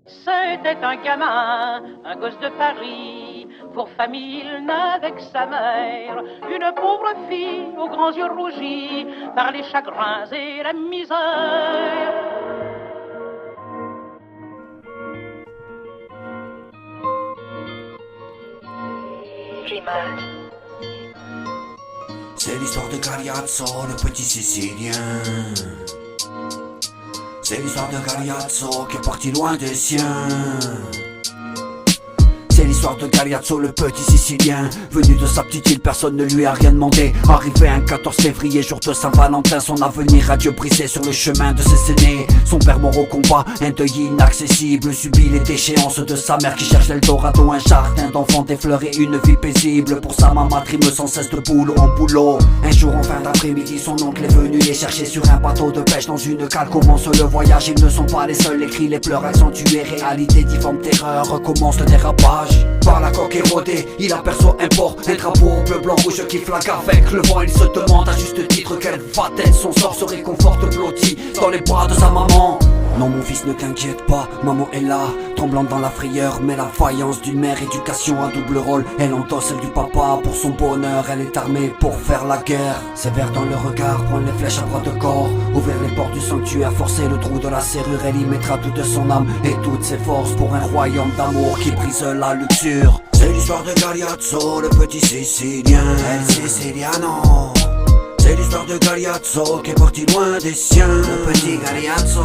C'était un gamin, un gosse de Paris. Pour famille, il n'avait que sa mère. Une pauvre fille aux grands yeux rougis par les chagrins et la misère. C'est l'histoire de Galeazzo, le petit Sicilien. C'est l'histoire de Galeazzo qui est parti loin des siens. C'est l'histoire de Galeazzo, le petit Sicilien. Venu de sa petite île, personne ne lui a rien demandé. Arrivé un 14 février, jour de Saint-Valentin, son avenir à Dieu brisé sur le chemin de ses aînés. Son père mort au combat, un deuil inaccessible, subit les déchéances de sa mère qui cherche l'Eldorado, un jardin d'enfants, des fleurs et une vie paisible. Pour sa maman trime sans cesse de boulot en boulot. Un jour en fin d'après-midi, son oncle est venu les chercher sur un bateau de pêche dans une cale. Commence le voyage, ils ne sont pas les seuls, les cris, les pleurs accentués, réalité difforme terreur, recommence le dérapage. Par la coque érodée, il aperçoit un port, un drapeau bleu, blanc, rouge qui flaque avec le vent. Il se demande à juste titre quel va être son sort, se réconforte blotti dans les bras de sa maman. Non mon fils, ne t'inquiète pas, maman est là, tremblante dans la frayeur, mais la faïence d'une mère, éducation à double rôle. Elle endosse celle du papa pour son bonheur, elle est armée pour faire la guerre. Sévère dans le regard, prendre les flèches à bras de corps, ouvrir les portes du sanctuaire, forcer le trou de la serrure. Elle y mettra toute son âme et toutes ses forces pour un royaume d'amour qui brise la luxure. C'est l'histoire de Galeazzo, le petit Sicilien, El Siciliano. C'est l'histoire de Galeazzo qui est parti loin des siens, le petit Galeazzo.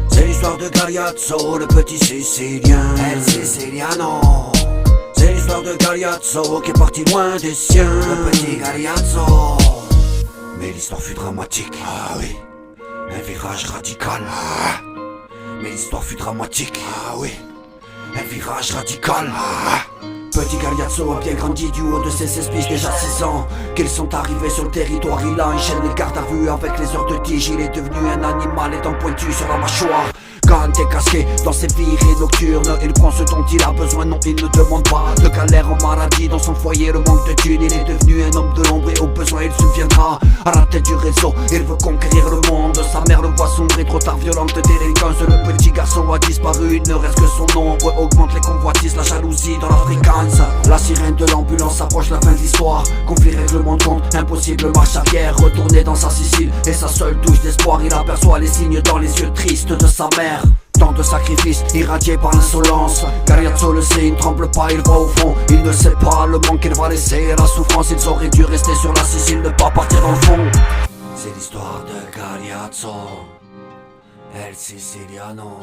C'est l'histoire de Galeazzo, le petit Sicilien, El Siciliano. C'est l'histoire de Galeazzo qui est parti loin des siens, le petit Galeazzo. Mais l'histoire fut dramatique, ah oui, un virage radical, ah. Mais l'histoire fut dramatique, ah oui, un virage radical, ah. Petit Galeazzo a bien grandi du haut de ses 16 piges, déjà 6 ans qu'ils sont arrivés sur le territoire. Il a enchaîné garde à vue avec les heures de tige. Il est devenu un animal étant pointu sur la mâchoire. Gante et casqué dans ses virées nocturnes, il prend ce dont il a besoin, non il ne demande pas de galère en maladie. Dans son foyer le manque de thunes, il est devenu un homme de l'ombre et au besoin il subviendra. À la tête du réseau, il veut conquérir le monde. Sa mère le voit sombrer, trop tard, violente délinquance. Le petit garçon a disparu, il ne reste que son ombre. Augmente les convoitises, la jalousie dans la fréquence. La sirène de l'ambulance approche la fin de l'histoire. Conflit, règlement de compte, impossible marche arrière. Retourné dans sa Sicile et sa seule touche d'espoir, il aperçoit les signes dans les yeux tristes de sa mère. Tant de sacrifices irradiés par l'insolence. Galeazzo le sait, il ne tremble pas, il va au fond. Il ne sait pas le manque qu'il va laisser, la souffrance. Ils auraient dû rester sur la Sicile, ne pas partir dans le fond. C'est l'histoire de Galeazzo, El Siciliano.